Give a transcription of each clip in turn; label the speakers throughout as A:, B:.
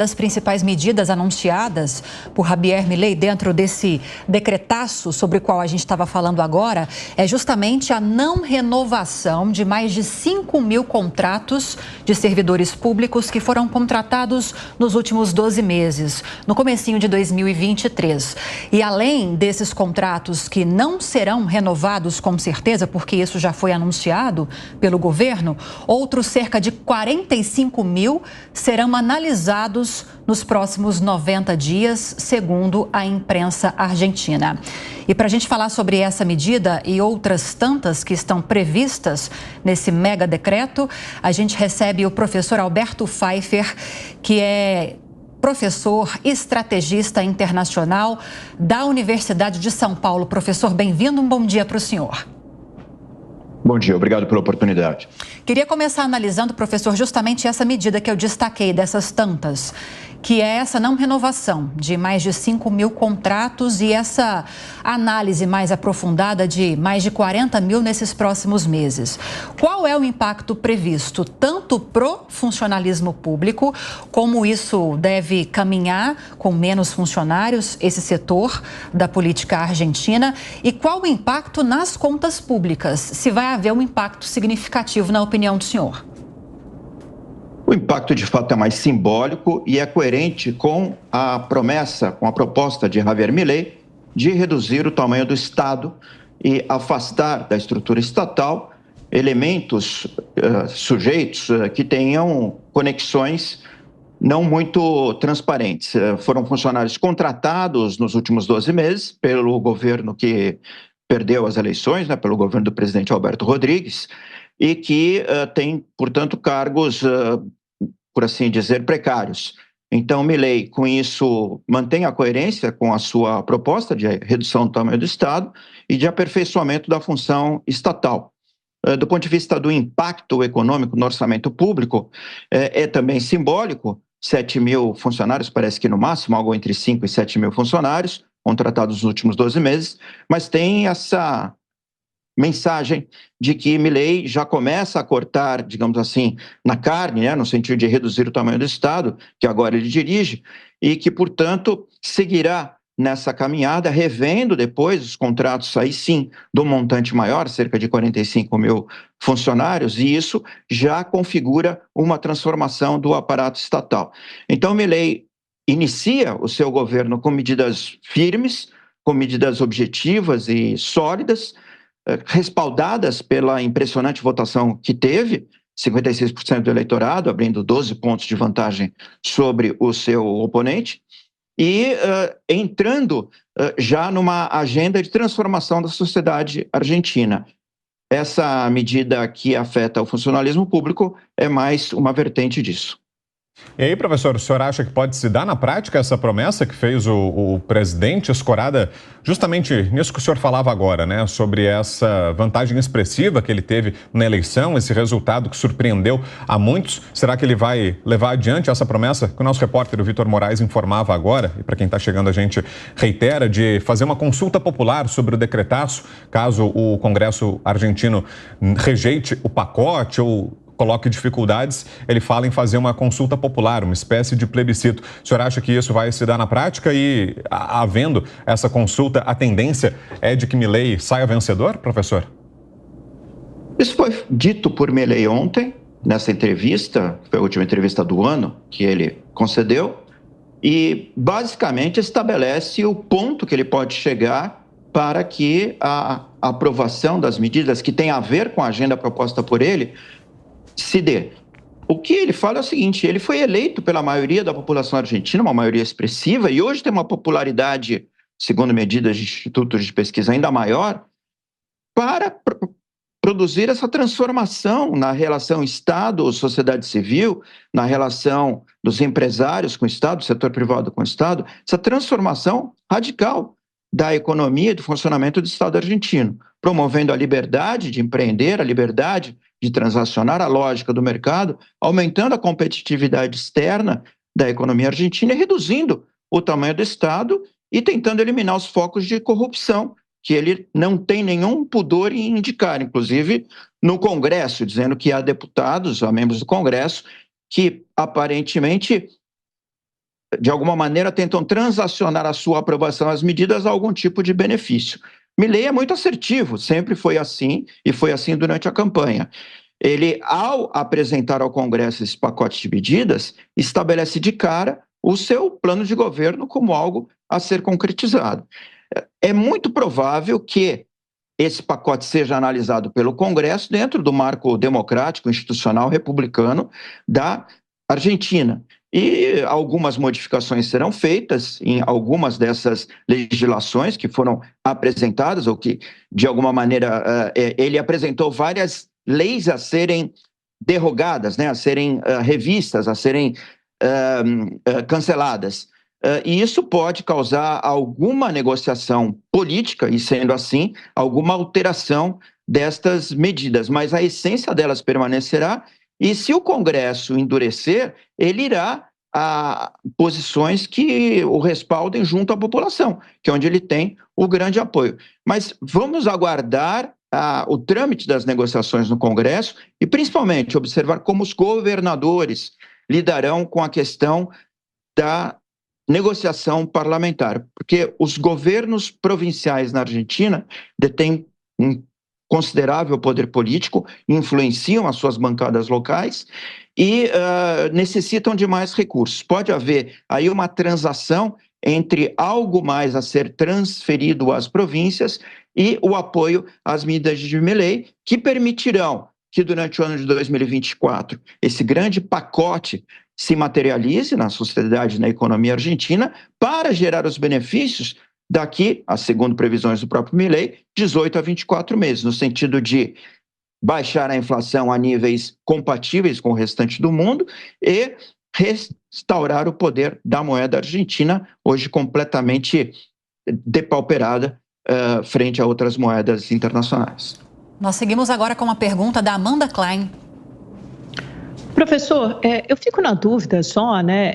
A: Das principais medidas anunciadas por Javier Milei dentro desse decretaço sobre o qual a gente estava falando agora é justamente a não renovação de mais de 5.000 contratos de servidores públicos que foram contratados nos últimos 12 meses, no comecinho de 2023. E além desses contratos que não serão renovados com certeza, porque isso já foi anunciado pelo governo, outros cerca de 45.000 serão analisados nos próximos 90 dias, segundo a imprensa argentina. E para a gente falar sobre essa medida e outras tantas que estão previstas nesse mega decreto, a gente recebe o professor Alberto Pfeifer, que é professor estrategista internacional da Universidade de São Paulo. Professor, bem-vindo, um bom dia para o senhor.
B: Bom dia, obrigado pela oportunidade.
A: Queria começar analisando, professor, justamente essa medida que eu destaquei, dessas tantas, que é essa não renovação de mais de 5.000 contratos e essa análise mais aprofundada de mais de 40.000 nesses próximos meses. Qual é o impacto previsto, tanto pro funcionalismo público, como isso deve caminhar com menos funcionários, esse setor da política argentina, e qual o impacto nas contas públicas, se vai haver um impacto significativo, na opinião do senhor?
B: O impacto, de fato, é mais simbólico e é coerente com a promessa, com a proposta de Javier Milei de reduzir o tamanho do Estado e afastar da estrutura estatal elementos, sujeitos que tenham conexões não muito transparentes. Foram funcionários contratados nos últimos 12 meses pelo governo que perdeu as eleições, pelo governo do presidente Alberto Rodrigues, e que tem, portanto, cargos, por assim dizer, precários. Então, Milei, com isso, mantém a coerência com a sua proposta de redução do tamanho do Estado e de aperfeiçoamento da função estatal. Do ponto de vista do impacto econômico no orçamento público, é também simbólico. 7.000 funcionários, parece que no máximo, algo entre 5 e 7.000 funcionários, contratados nos últimos 12 meses, mas tem essa mensagem de que Milei já começa a cortar, digamos assim, na carne, no sentido de reduzir o tamanho do Estado, que agora ele dirige, e que, portanto, seguirá nessa caminhada, revendo depois os contratos, aí sim, do montante maior, cerca de 45.000 funcionários, e isso já configura uma transformação do aparato estatal. Então, Milei inicia o seu governo com medidas firmes, com medidas objetivas e sólidas, respaldadas pela impressionante votação que teve, 56% do eleitorado, abrindo 12 pontos de vantagem sobre o seu oponente, e entrando já numa agenda de transformação da sociedade argentina. Essa medida que afeta o funcionalismo público é mais uma vertente disso.
C: E aí, professor, o senhor acha que pode se dar na prática essa promessa que fez o presidente, escorada justamente nisso que o senhor falava agora, sobre essa vantagem expressiva que ele teve na eleição, esse resultado que surpreendeu a muitos? Será que ele vai levar adiante essa promessa que o nosso repórter, o Vitor Moraes, informava agora, e para quem está chegando a gente reitera, de fazer uma consulta popular sobre o decretaço, caso o Congresso argentino rejeite o pacote ou coloque dificuldades, ele fala em fazer uma consulta popular, uma espécie de plebiscito. O senhor acha que isso vai se dar na prática e, havendo essa consulta, a tendência é de que Milei saia vencedor, professor?
B: Isso foi dito por Milei ontem, nessa entrevista, foi a última entrevista do ano que ele concedeu, e basicamente estabelece o ponto que ele pode chegar para que a aprovação das medidas que tem a ver com a agenda proposta por ele se dê. O que ele fala é o seguinte: ele foi eleito pela maioria da população argentina, uma maioria expressiva, e hoje tem uma popularidade, segundo medidas de institutos de pesquisa, ainda maior, para produzir essa transformação na relação Estado-sociedade civil, na relação dos empresários com o Estado, do setor privado com o Estado, essa transformação radical da economia e do funcionamento do Estado argentino, promovendo a liberdade de empreender, a liberdade de transacionar, a lógica do mercado, aumentando a competitividade externa da economia argentina e reduzindo o tamanho do Estado e tentando eliminar os focos de corrupção, que ele não tem nenhum pudor em indicar, inclusive no Congresso, dizendo que há deputados, há membros do Congresso, que aparentemente de alguma maneira, tentam transacionar a sua aprovação às medidas a algum tipo de benefício. Milei é muito assertivo, sempre foi assim, e foi assim durante a campanha. Ele, ao apresentar ao Congresso esse pacote de medidas, estabelece de cara o seu plano de governo como algo a ser concretizado. É muito provável que esse pacote seja analisado pelo Congresso dentro do marco democrático, institucional, republicano da Argentina. E algumas modificações serão feitas em algumas dessas legislações que foram apresentadas, ou que, de alguma maneira, ele apresentou várias leis a serem derrogadas, né, a serem revistas, a serem canceladas. E isso pode causar alguma negociação política, e sendo assim, alguma alteração destas medidas, mas a essência delas permanecerá, e se o Congresso endurecer, ele irá a posições que o respaldem junto à população, que é onde ele tem o grande apoio. Mas vamos aguardar o trâmite das negociações no Congresso e, principalmente, observar como os governadores lidarão com a questão da negociação parlamentar, porque os governos provinciais na Argentina detêm um considerável poder político, influenciam as suas bancadas locais e necessitam de mais recursos. Pode haver aí uma transação entre algo mais a ser transferido às províncias e o apoio às medidas de Milei, que permitirão que durante o ano de 2024 esse grande pacote se materialize na sociedade e na economia argentina para gerar os benefícios daqui, segundo previsões do próprio Milei, 18 a 24 meses, no sentido de baixar a inflação a níveis compatíveis com o restante do mundo e restaurar o poder da moeda argentina, hoje completamente depauperada frente a outras moedas internacionais.
A: Nós seguimos agora com uma pergunta da Amanda Klein.
D: Professor, eu fico na dúvida só, né?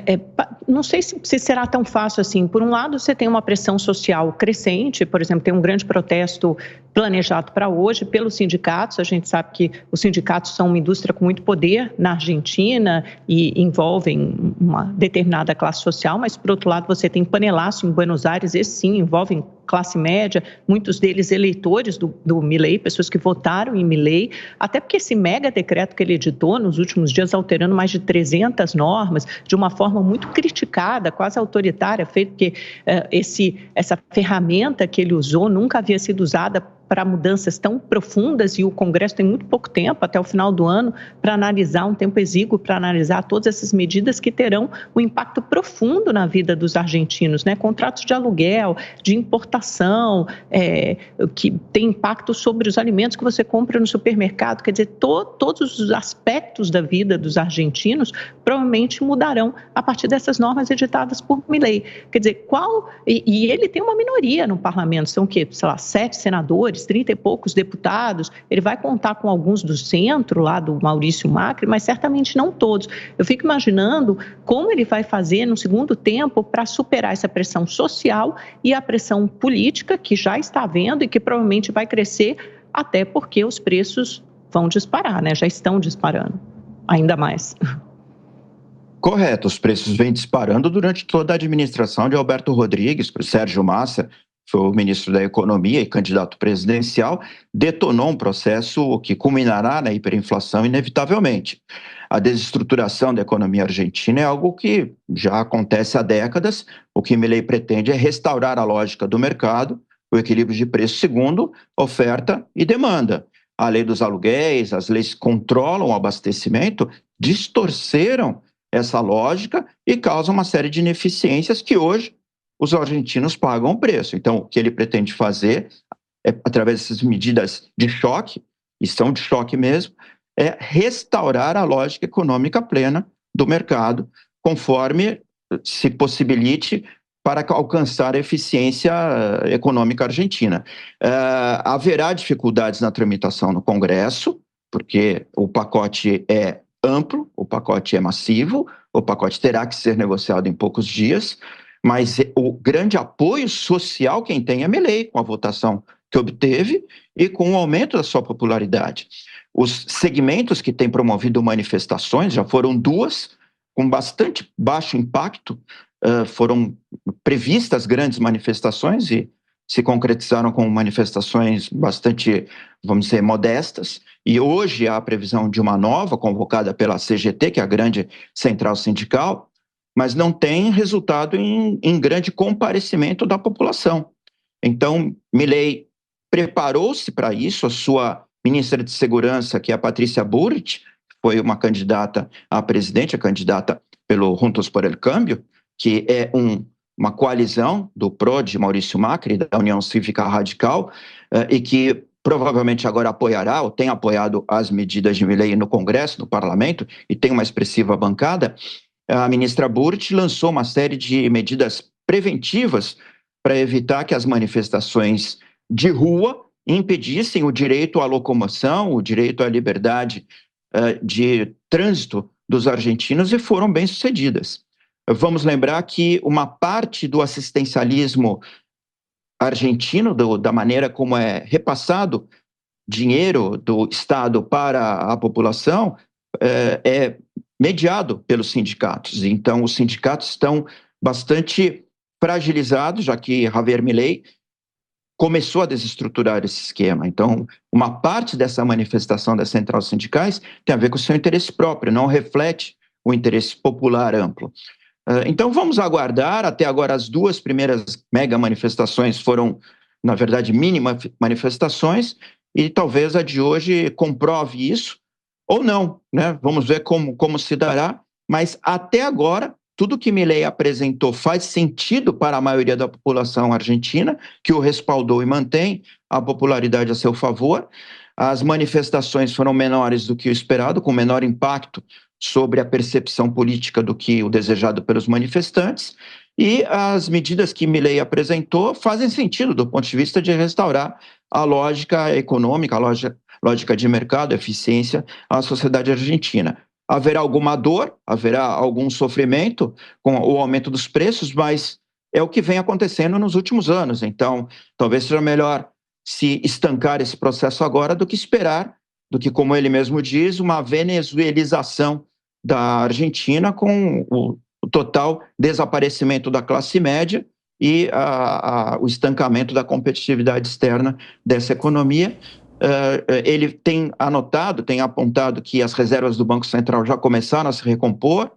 D: Não sei se será tão fácil assim. Por um lado, você tem uma pressão social crescente, por exemplo, tem um grande protesto planejado para hoje pelos sindicatos. A gente sabe que os sindicatos são uma indústria com muito poder na Argentina e envolvem uma determinada classe social, mas, por outro lado, você tem panelaço em Buenos Aires, esses sim envolvem classe média, muitos deles eleitores do Milei, pessoas que votaram em Milei, até porque esse mega decreto que ele editou nos últimos dias, alterando mais de 300 normas, de uma forma muito criticada, quase autoritária, feito porque essa ferramenta que ele usou nunca havia sido usada para mudanças tão profundas, e o Congresso tem muito pouco tempo, até o final do ano, para analisar, um tempo exíguo para analisar todas essas medidas que terão um impacto profundo na vida dos argentinos, né? Contratos de aluguel, de importação, que tem impacto sobre os alimentos que você compra no supermercado, quer dizer, todos os aspectos da vida dos argentinos provavelmente mudarão a partir dessas normas editadas por Milei. Quer dizer, e ele tem uma minoria no parlamento, são o quê? Sei lá, 7 senadores, 30 e poucos deputados, ele vai contar com alguns do centro, lá do Maurício Macri, mas certamente não todos. Eu fico imaginando como ele vai fazer no segundo tempo para superar essa pressão social e a pressão política que já está havendo e que provavelmente vai crescer, até porque os preços vão disparar, né? Já estão disparando, ainda mais.
B: Correto, os preços vêm disparando durante toda a administração de Alberto Rodrigues, o Sérgio Massa, foi o ministro da Economia e candidato presidencial, detonou um processo que culminará na hiperinflação inevitavelmente. A desestruturação da economia argentina é algo que já acontece há décadas. O que Milei pretende é restaurar a lógica do mercado, o equilíbrio de preço segundo oferta e demanda. A lei dos aluguéis, as leis que controlam o abastecimento, distorceram essa lógica e causam uma série de ineficiências que hoje os argentinos pagam o preço. Então, o que ele pretende fazer, através dessas medidas de choque, e são de choque mesmo, é restaurar a lógica econômica plena do mercado, conforme se possibilite para alcançar a eficiência econômica argentina. Haverá dificuldades na tramitação no Congresso, porque o pacote é amplo, o pacote é massivo, o pacote terá que ser negociado em poucos dias, mas o grande apoio social quem tem é Milei, com a votação que obteve e com o aumento da sua popularidade. Os segmentos que têm promovido manifestações, já foram 2, com bastante baixo impacto, foram previstas grandes manifestações e se concretizaram com manifestações bastante, vamos dizer, modestas. E hoje há a previsão de uma nova, convocada pela CGT, que é a grande central sindical, mas não tem resultado em grande comparecimento da população. Então, Milei preparou-se para isso, a sua ministra de Segurança, que é a Patrícia Burrit, foi uma candidata a presidente, a candidata pelo Juntos por el Cambio, que é uma coalizão do PRO de Maurício Macri, da União Cívica Radical, e que provavelmente agora apoiará, ou tem apoiado as medidas de Milei no Congresso, no Parlamento, e tem uma expressiva bancada. A ministra Burrit lançou uma série de medidas preventivas para evitar que as manifestações de rua impedissem o direito à locomoção, o direito à liberdade de trânsito dos argentinos, e foram bem-sucedidas. Vamos lembrar que uma parte do assistencialismo argentino, da maneira como é repassado dinheiro do Estado para a população, é mediado pelos sindicatos. Então, os sindicatos estão bastante fragilizados, já que Javier Milei começou a desestruturar esse esquema. Então, uma parte dessa manifestação das centrais sindicais tem a ver com o seu interesse próprio, não reflete o interesse popular amplo. Então, vamos aguardar. Até agora, as duas primeiras mega manifestações foram, na verdade, mini manifestações, e talvez a de hoje comprove isso, ou não, né? Vamos ver como se dará, mas até agora, tudo que Milei apresentou faz sentido para a maioria da população argentina, que o respaldou e mantém a popularidade a seu favor. As manifestações foram menores do que o esperado, com menor impacto sobre a percepção política do que o desejado pelos manifestantes, e as medidas que Milei apresentou fazem sentido do ponto de vista de restaurar a lógica econômica, a lógica de mercado, eficiência à sociedade argentina. Haverá alguma dor, haverá algum sofrimento com o aumento dos preços, mas é o que vem acontecendo nos últimos anos. Então, talvez seja melhor se estancar esse processo agora do que esperar, do que, como ele mesmo diz, uma venezuelização da Argentina, com o total desaparecimento da classe média e o estancamento da competitividade externa dessa economia. Ele tem apontado que as reservas do Banco Central já começaram a se recompor,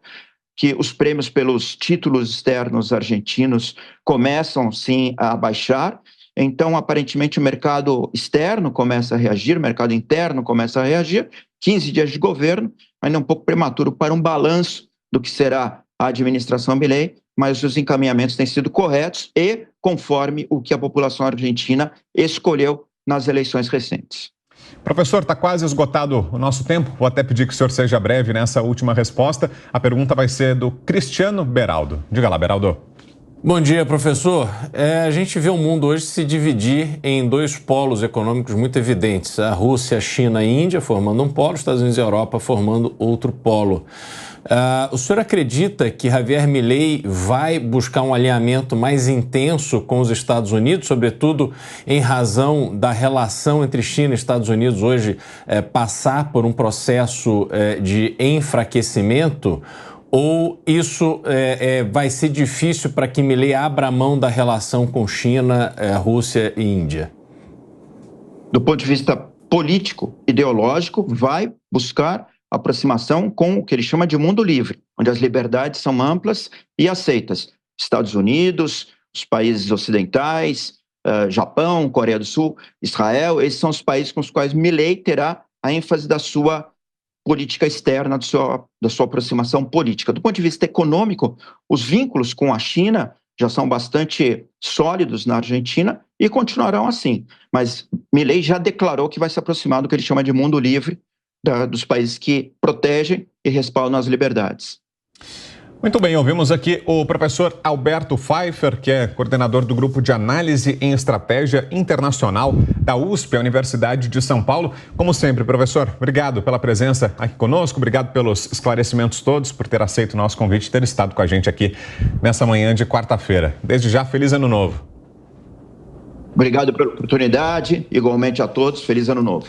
B: que os prêmios pelos títulos externos argentinos começam, sim, a baixar. Então, aparentemente, o mercado externo começa a reagir, o mercado interno começa a reagir. 15 dias de governo, ainda um pouco prematuro para um balanço do que será a administração Milei, mas os encaminhamentos têm sido corretos e conforme o que a população argentina escolheu nas eleições recentes.
C: Professor, está quase esgotado o nosso tempo. Vou até pedir que o senhor seja breve nessa última resposta. A pergunta vai ser do Cristiano Beraldo. Diga lá, Beraldo.
E: Bom dia, professor. A gente vê o mundo hoje se dividir em dois polos econômicos muito evidentes. A Rússia, a China e a Índia formando um polo, os Estados Unidos e a Europa formando outro polo. O senhor acredita que Javier Milei vai buscar um alinhamento mais intenso com os Estados Unidos, sobretudo em razão da relação entre China e Estados Unidos hoje passar por um processo de enfraquecimento? Ou isso vai ser difícil para que Milei abra a mão da relação com China, Rússia e Índia?
B: Do ponto de vista político, ideológico, vai buscar aproximação com o que ele chama de mundo livre, onde as liberdades são amplas e aceitas. Estados Unidos, os países ocidentais, Japão, Coreia do Sul, Israel, esses são os países com os quais Milei terá a ênfase da sua política externa, da sua aproximação política. Do ponto de vista econômico, os vínculos com a China já são bastante sólidos na Argentina e continuarão assim. Mas Milei já declarou que vai se aproximar do que ele chama de mundo livre, dos países que protegem e respaldam as liberdades.
C: Muito bem, ouvimos aqui o professor Alberto Pfeiffer, que é coordenador do Grupo de Análise em Estratégia Internacional da USP, a Universidade de São Paulo. Como sempre, professor, obrigado pela presença aqui conosco, obrigado pelos esclarecimentos todos, por ter aceito o nosso convite e ter estado com a gente aqui nessa manhã de quarta-feira. Desde já, feliz ano novo.
B: Obrigado pela oportunidade, igualmente a todos, feliz ano novo.